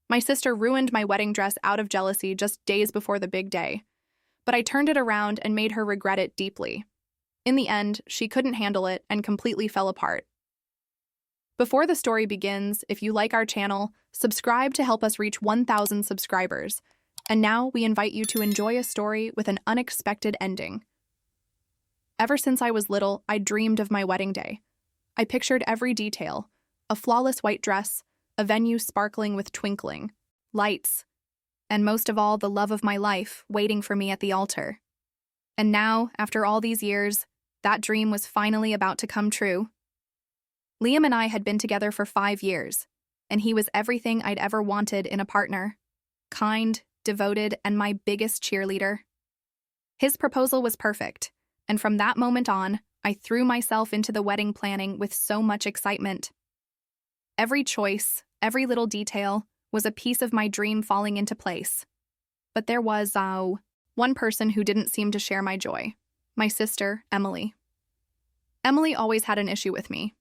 My sister ruined my wedding dress out of jealousy just days before the big day, but I turned it around and made her regret it deeply. In the end, she couldn't handle it and completely fell apart. Before the story begins, if you like our channel, subscribe to help us reach 1,000 subscribers. And now we invite you to enjoy a story with an unexpected ending. Ever since I was little, I dreamed of my wedding day. I pictured every detail: a flawless white dress, a venue sparkling with twinkling lights, and most of all, the love of my life waiting for me at the altar. And now, after all these years, that dream was finally about to come true. Liam and I had been together for 5 years, and he was everything I'd ever wanted in a partner: kind, devoted, and my biggest cheerleader. His proposal was perfect, and from that moment on, I threw myself into the wedding planning with so much excitement. Every choice, every little detail, was a piece of my dream falling into place. But there was, one person who didn't seem to share my joy: my sister, Emily. Emily always had an issue with me.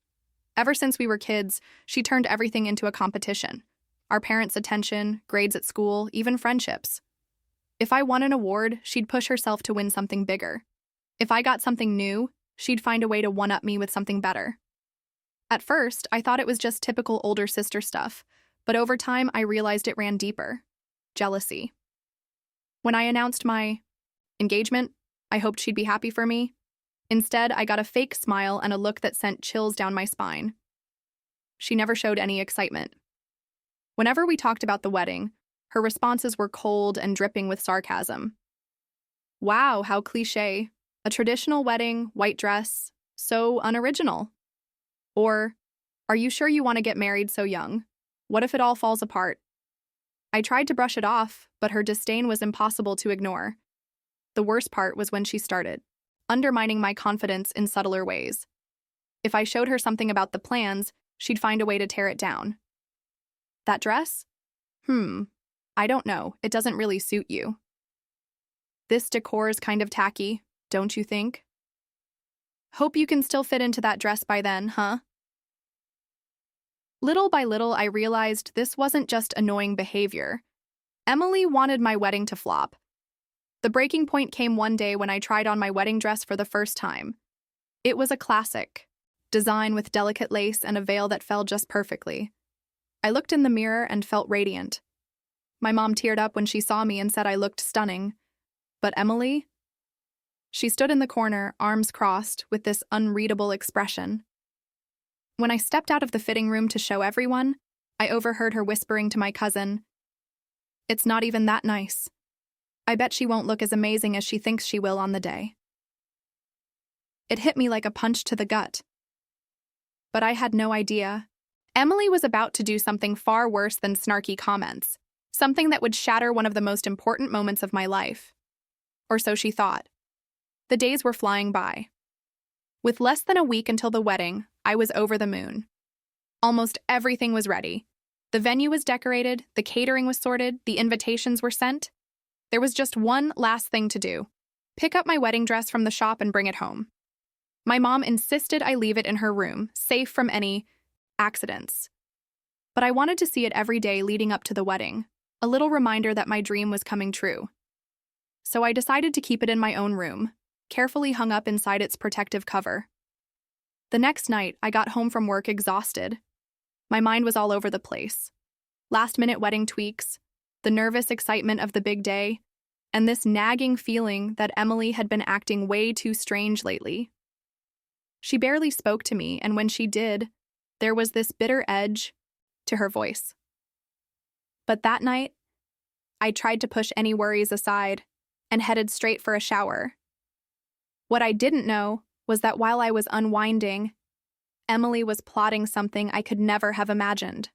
Ever since we were kids, she turned everything into a competition: our parents' attention, grades at school, even friendships. If I won an award, she'd push herself to win something bigger. If I got something new, she'd find a way to one-up me with something better. At first, I thought it was just typical older sister stuff, but over time I realized it ran deeper: jealousy. When I announced my engagement, I hoped she'd be happy for me. Instead, I got a fake smile and a look that sent chills down my spine. She never showed any excitement. Whenever we talked about the wedding, her responses were cold and dripping with sarcasm. Wow, how cliché. A traditional wedding, white dress, so unoriginal. Or, are you sure you want to get married so young? What if it all falls apart? I tried to brush it off, but her disdain was impossible to ignore. The worst part was when she started undermining my confidence in subtler ways. If I showed her something about the plans, she'd find a way to tear it down. That dress? I don't know. It doesn't really suit you. This decor's kind of tacky, don't you think? Hope you can still fit into that dress by then, huh? Little by little, I realized this wasn't just annoying behavior. Emily wanted my wedding to flop. The breaking point came one day when I tried on my wedding dress for the first time. It was a classic design with delicate lace and a veil that fell just perfectly. I looked in the mirror and felt radiant. My mom teared up when she saw me and said I looked stunning. But Emily? She stood in the corner, arms crossed, with this unreadable expression. When I stepped out of the fitting room to show everyone, I overheard her whispering to my cousin, "It's not even that nice. I bet she won't look as amazing as she thinks she will on the day." It hit me like a punch to the gut. But I had no idea. Emily was about to do something far worse than snarky comments, something that would shatter one of the most important moments of my life. Or so she thought. The days were flying by. With less than a week until the wedding, I was over the moon. Almost everything was ready. The venue was decorated, the catering was sorted, the invitations were sent. There was just one last thing to do: pick up my wedding dress from the shop and bring it home. My mom insisted I leave it in her room, safe from any accidents. But I wanted to see it every day leading up to the wedding, a little reminder that my dream was coming true. So I decided to keep it in my own room, carefully hung up inside its protective cover. The next night, I got home from work exhausted. My mind was all over the place. Last-minute wedding tweaks, the nervous excitement of the big day, and this nagging feeling that Emily had been acting way too strange lately. She barely spoke to me, and when she did, there was this bitter edge to her voice. But that night, I tried to push any worries aside and headed straight for a shower. What I didn't know was that while I was unwinding, Emily was plotting something I could never have imagined.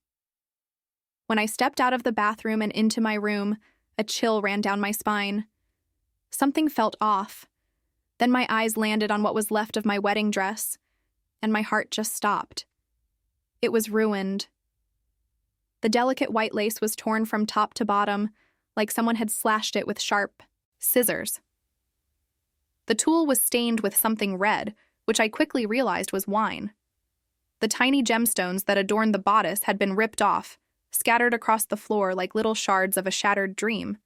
When I stepped out of the bathroom and into my room, a chill ran down my spine. Something felt off. Then my eyes landed on what was left of my wedding dress, and my heart just stopped. It was ruined. The delicate white lace was torn from top to bottom, like someone had slashed it with sharp scissors. The tulle was stained with something red, which I quickly realized was wine. The tiny gemstones that adorned the bodice had been ripped off, scattered across the floor like little shards of a shattered dream.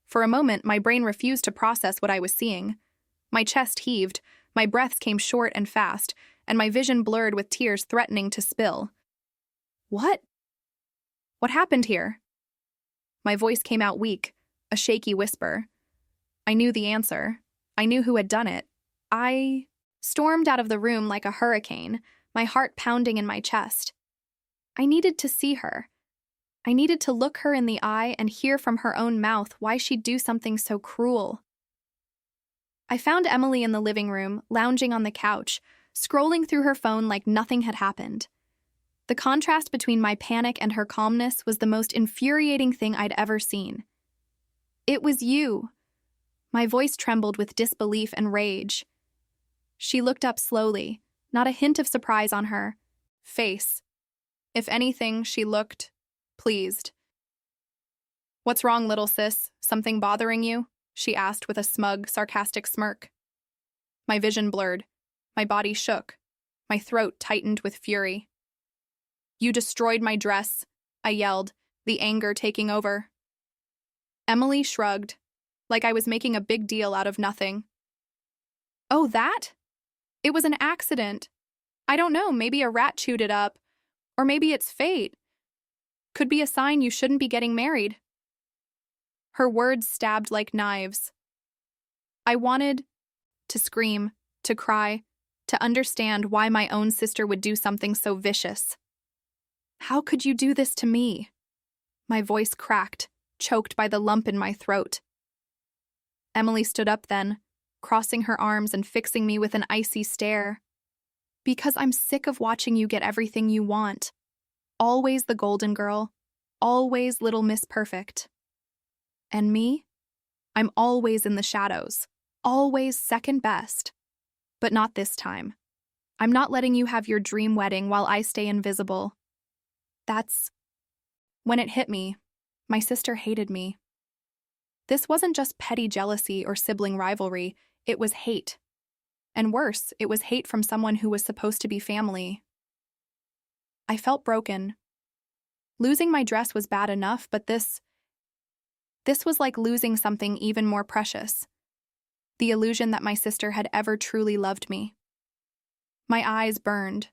For a moment, my brain refused to process what I was seeing. My chest heaved, my breaths came short and fast, and my vision blurred with tears threatening to spill. What? What happened here? My voice came out weak, a shaky whisper. I knew the answer. I knew who had done it. I stormed out of the room like a hurricane, my heart pounding in my chest. I needed to see her. I needed to look her in the eye and hear from her own mouth why she'd do something so cruel. I found Emily in the living room, lounging on the couch, scrolling through her phone like nothing had happened. The contrast between my panic and her calmness was the most infuriating thing I'd ever seen. It was you. My voice trembled with disbelief and rage. She looked up slowly, not a hint of surprise on her face. If anything, she looked pleased. "What's wrong, little sis? Something bothering you?" she asked with a smug, sarcastic smirk. My vision blurred. My body shook. My throat tightened with fury. "You destroyed my dress," I yelled, the anger taking over. Emily shrugged, like I was making a big deal out of nothing. "Oh, that? It was an accident. I don't know, maybe a rat chewed it up. Or maybe it's fate. Could be a sign you shouldn't be getting married." Her words stabbed like knives. I wanted to scream, to cry, to understand why my own sister would do something so vicious. "How could you do this to me?" My voice cracked, choked by the lump in my throat. Emily stood up then, crossing her arms and fixing me with an icy stare. "Because I'm sick of watching you get everything you want. Always the golden girl, always Little Miss Perfect. And me? I'm always in the shadows, always second best. But not this time. I'm not letting you have your dream wedding while I stay invisible." That's when it hit me. My sister hated me. This wasn't just petty jealousy or sibling rivalry, it was hate. And worse, it was hate from someone who was supposed to be family. I felt broken. Losing my dress was bad enough, but this was like losing something even more precious. The illusion that my sister had ever truly loved me. My eyes burned,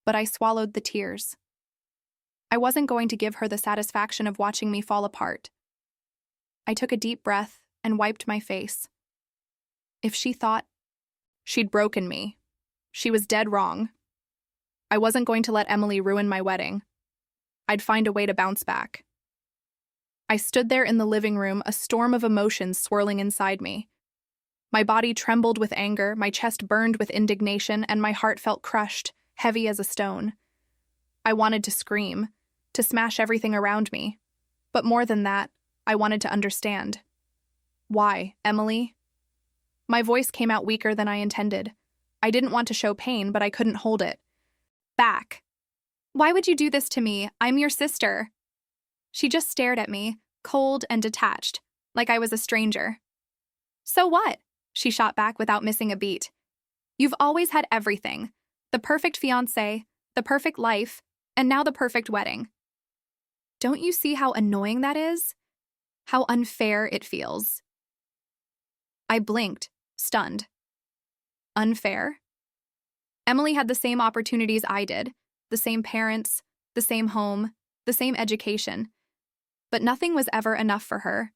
but I swallowed the tears. I wasn't going to give her the satisfaction of watching me fall apart. I took a deep breath and wiped my face. If she thought she'd broken me, she was dead wrong. I wasn't going to let Emily ruin my wedding. I'd find a way to bounce back. I stood there in the living room, a storm of emotions swirling inside me. My body trembled with anger, my chest burned with indignation, and my heart felt crushed, heavy as a stone. I wanted to scream, to smash everything around me. But more than that, I wanted to understand. "Why, Emily?" My voice came out weaker than I intended. I didn't want to show pain, but I couldn't hold it back. "Why would you do this to me? I'm your sister." She just stared at me, cold and detached, like I was a stranger. "So what?" she shot back without missing a beat. "You've always had everything. The perfect fiancé, the perfect life, and now the perfect wedding. Don't you see how annoying that is? How unfair it feels?" I blinked, stunned. Unfair? Emily had the same opportunities I did, the same parents, the same home, the same education. But nothing was ever enough for her.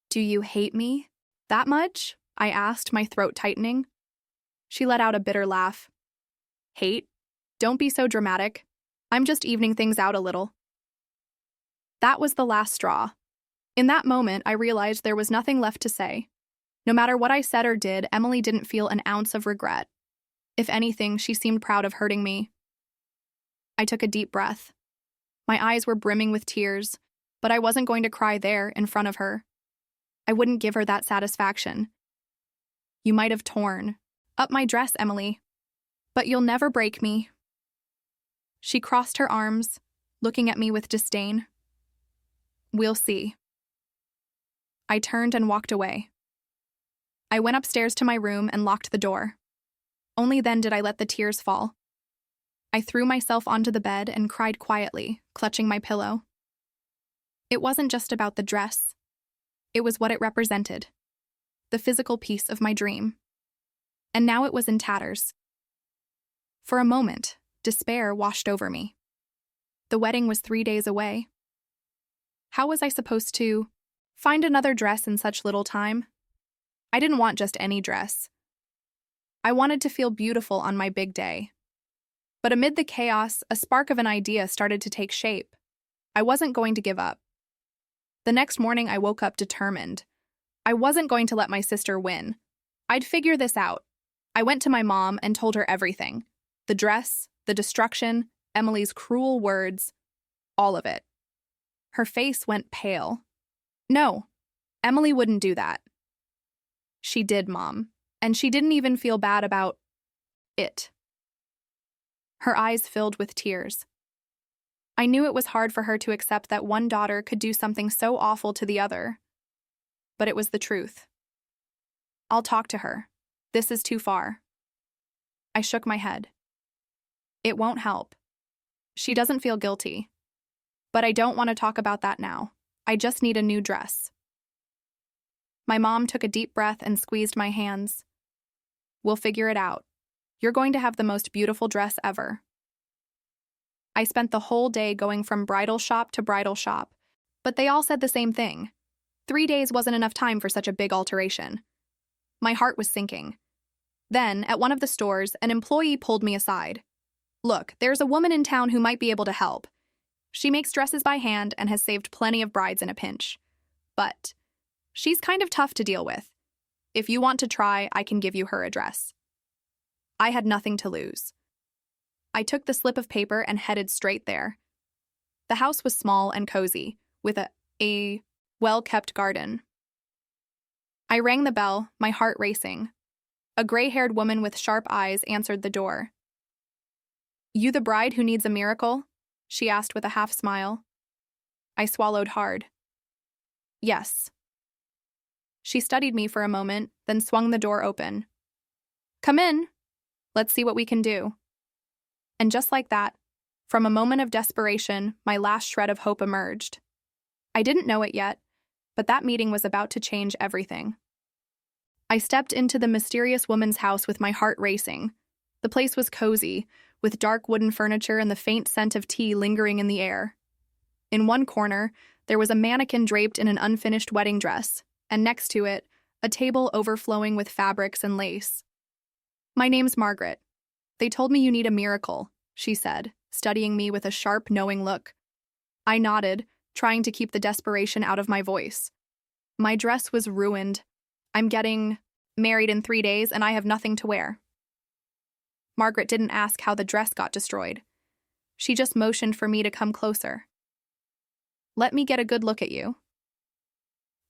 "Do you hate me that much?" I asked, my throat tightening. She let out a bitter laugh. "Hate? Don't be so dramatic. I'm just evening things out a little." That was the last straw. In that moment, I realized there was nothing left to say. No matter what I said or did, Emily didn't feel an ounce of regret. If anything, she seemed proud of hurting me. I took a deep breath. My eyes were brimming with tears, but I wasn't going to cry there in front of her. I wouldn't give her that satisfaction. "You might have torn up my dress, Emily, but you'll never break me." She crossed her arms, looking at me with disdain. "We'll see." I turned and walked away. I went upstairs to my room and locked the door. Only then did I let the tears fall. I threw myself onto the bed and cried quietly, clutching my pillow. It wasn't just about the dress. It was what it represented. The physical piece of my dream. And now it was in tatters. For a moment, despair washed over me. The wedding was 3 days away. How was I supposed to find another dress in such little time? I didn't want just any dress. I wanted to feel beautiful on my big day. But amid the chaos, a spark of an idea started to take shape. I wasn't going to give up. The next morning, I woke up determined. I wasn't going to let my sister win. I'd figure this out. I went to my mom and told her everything. The dress, the destruction, Emily's cruel words, all of it. Her face went pale. No, Emily wouldn't do that. She did, Mom, and she didn't even feel bad about it. Her eyes filled with tears. I knew it was hard for her to accept that one daughter could do something so awful to the other. But it was the truth. I'll talk to her. This is too far. I shook my head. It won't help. She doesn't feel guilty. But I don't want to talk about that now. I just need a new dress. My mom took a deep breath and squeezed my hands. We'll figure it out. You're going to have the most beautiful dress ever. I spent the whole day going from bridal shop to bridal shop, but they all said the same thing. 3 days wasn't enough time for such a big alteration. My heart was sinking. Then, at one of the stores, an employee pulled me aside. Look, there's a woman in town who might be able to help. She makes dresses by hand and has saved plenty of brides in a pinch. But she's kind of tough to deal with. If you want to try, I can give you her address. I had nothing to lose. I took the slip of paper and headed straight there. The house was small and cozy, with a well-kept garden. I rang the bell, my heart racing. A gray-haired woman with sharp eyes answered the door. You the bride who needs a miracle? She asked with a half smile. I swallowed hard. Yes. She studied me for a moment, then swung the door open. Come in. Let's see what we can do. And just like that, from a moment of desperation, my last shred of hope emerged. I didn't know it yet, but that meeting was about to change everything. I stepped into the mysterious woman's house with my heart racing. The place was cozy, with dark wooden furniture and the faint scent of tea lingering in the air. In one corner, there was a mannequin draped in an unfinished wedding dress, and next to it, a table overflowing with fabrics and lace. My name's Margaret. They told me you need a miracle, she said, studying me with a sharp, knowing look. I nodded, trying to keep the desperation out of my voice. My dress was ruined. I'm getting married in 3 days, and I have nothing to wear. Margaret didn't ask how the dress got destroyed. She just motioned for me to come closer. Let me get a good look at you.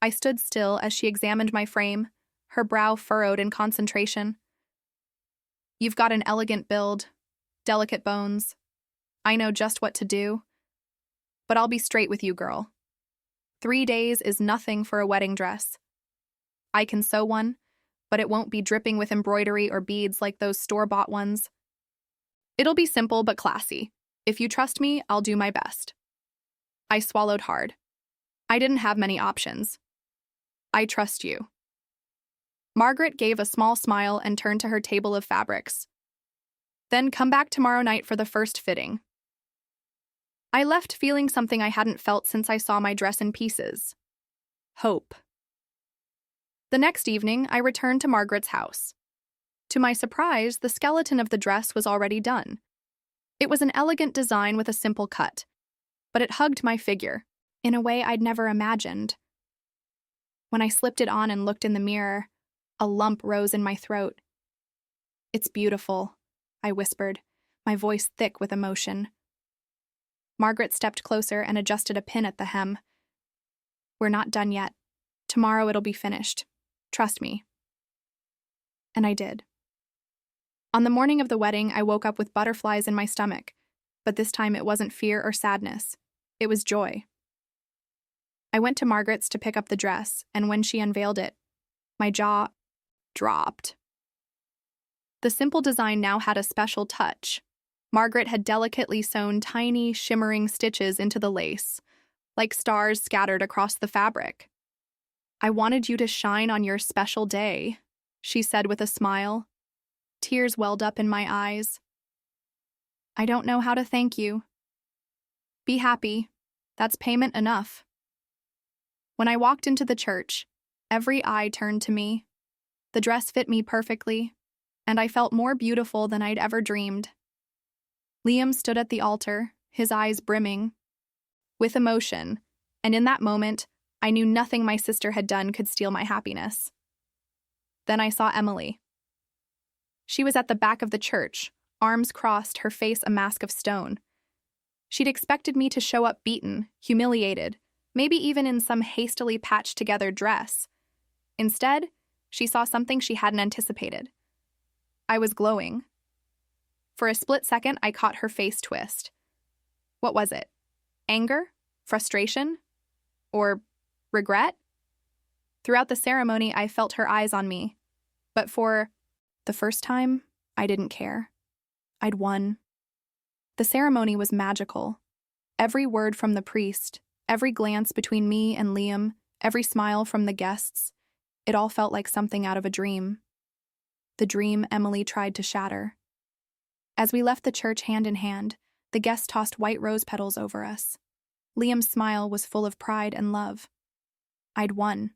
I stood still as she examined my frame, her brow furrowed in concentration. You've got an elegant build, delicate bones. I know just what to do. But I'll be straight with you, girl. 3 days is nothing for a wedding dress. I can sew one, but it won't be dripping with embroidery or beads like those store-bought ones. It'll be simple but classy. If you trust me, I'll do my best. I swallowed hard. I didn't have many options. I trust you. Margaret gave a small smile and turned to her table of fabrics. Then come back tomorrow night for the first fitting. I left feeling something I hadn't felt since I saw my dress in pieces. Hope. The next evening, I returned to Margaret's house. To my surprise, the skeleton of the dress was already done. It was an elegant design with a simple cut, but it hugged my figure, in a way I'd never imagined. When I slipped it on and looked in the mirror, a lump rose in my throat. It's beautiful, I whispered, my voice thick with emotion. Margaret stepped closer and adjusted a pin at the hem. We're not done yet. Tomorrow it'll be finished. Trust me. And I did. On the morning of the wedding, I woke up with butterflies in my stomach, but this time it wasn't fear or sadness. It was joy. I went to Margaret's to pick up the dress, and when she unveiled it, my jaw dropped. The simple design now had a special touch, Margaret had delicately sewn tiny, shimmering stitches into the lace, like stars scattered across the fabric. "I wanted you to shine on your special day," she said with a smile. Tears welled up in my eyes. "I don't know how to thank you." "Be happy. That's payment enough." When I walked into the church, every eye turned to me. The dress fit me perfectly, and I felt more beautiful than I'd ever dreamed. Liam stood at the altar, his eyes brimming with emotion, and in that moment, I knew nothing my sister had done could steal my happiness. Then I saw Emily. She was at the back of the church, arms crossed, her face a mask of stone. She'd expected me to show up beaten, humiliated, maybe even in some hastily patched-together dress. Instead, she saw something she hadn't anticipated. I was glowing. For a split second, I caught her face twist. What was it? Anger? Frustration? Or regret? Throughout the ceremony, I felt her eyes on me. But for the first time, I didn't care. I'd won. The ceremony was magical. Every word from the priest, every glance between me and Liam, every smile from the guests, it all felt like something out of a dream. The dream Emily tried to shatter. As we left the church hand in hand, the guests tossed white rose petals over us. Liam's smile was full of pride and love. I'd won.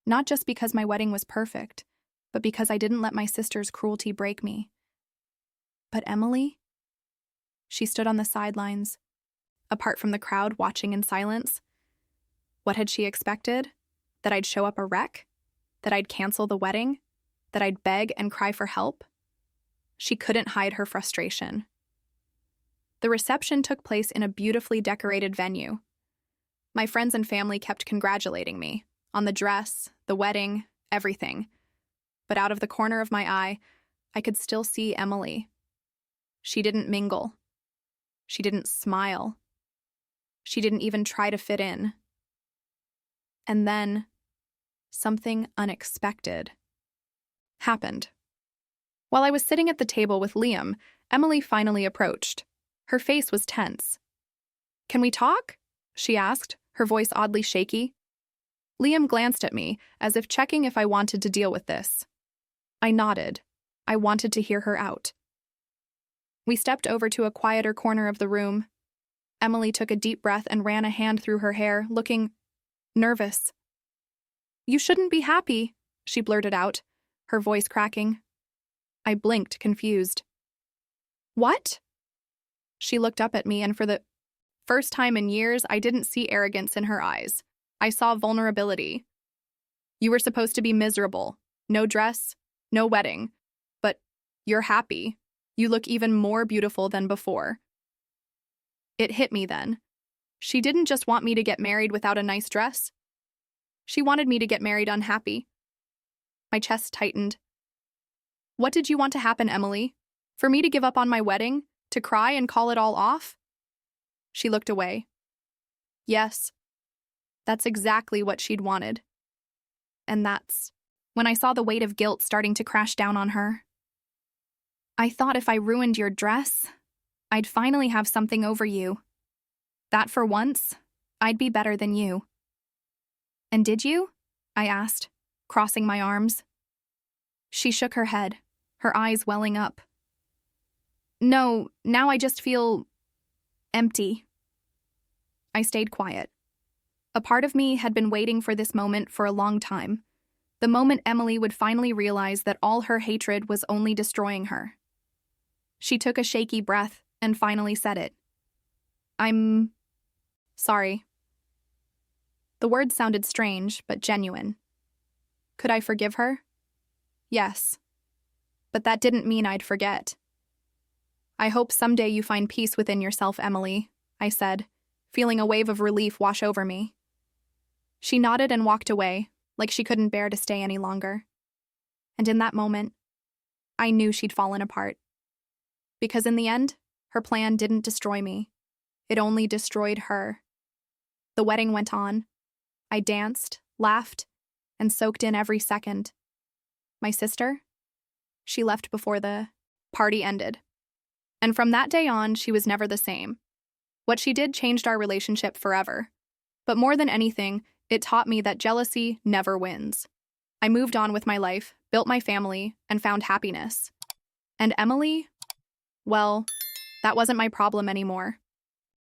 Not just because my wedding was perfect, but because I didn't let my sister's cruelty break me. But Emily? She stood on the sidelines, apart from the crowd, watching in silence. What had she expected? That I'd show up a wreck? That I'd cancel the wedding? That I'd beg and cry for help? She couldn't hide her frustration. The reception took place in a beautifully decorated venue. My friends and family kept congratulating me on the dress, the wedding, everything. But out of the corner of my eye, I could still see Emily. She didn't mingle. She didn't smile. She didn't even try to fit in. And then, something unexpected happened. While I was sitting at the table with Liam, Emily finally approached. Her face was tense. "Can we talk?" she asked, her voice oddly shaky. Liam glanced at me, as if checking if I wanted to deal with this. I nodded. I wanted to hear her out. We stepped over to a quieter corner of the room. Emily took a deep breath and ran a hand through her hair, looking nervous. "You shouldn't be happy," she blurted out, her voice cracking. I blinked, confused. "What?" She looked up at me, and for the first time in years, I didn't see arrogance in her eyes. I saw vulnerability. "You were supposed to be miserable. No dress, no wedding. But you're happy. You look even more beautiful than before." It hit me then. She didn't just want me to get married without a nice dress. She wanted me to get married unhappy. My chest tightened. "What did you want to happen, Emily? For me to give up on my wedding? To cry and call it all off?" She looked away. Yes, that's exactly what she'd wanted. And that's when I saw the weight of guilt starting to crash down on her. "I thought if I ruined your dress, I'd finally have something over you. That for once, I'd be better than you." "And did you?" I asked, crossing my arms. She shook her head, her eyes welling up. "No, now I just feel empty." I stayed quiet. A part of me had been waiting for this moment for a long time. The moment Emily would finally realize that all her hatred was only destroying her. She took a shaky breath and finally said it. "I'm sorry." The words sounded strange, but genuine. Could I forgive her? Yes. But that didn't mean I'd forget. "I hope someday you find peace within yourself, Emily," I said, feeling a wave of relief wash over me. She nodded and walked away, like she couldn't bear to stay any longer. And in that moment, I knew she'd fallen apart. Because in the end, her plan didn't destroy me. It only destroyed her. The wedding went on. I danced, laughed, and soaked in every second. My sister? She left before the party ended. And from that day on, she was never the same. What she did changed our relationship forever. But more than anything, it taught me that jealousy never wins. I moved on with my life, built my family, and found happiness. And Emily? Well, that wasn't my problem anymore.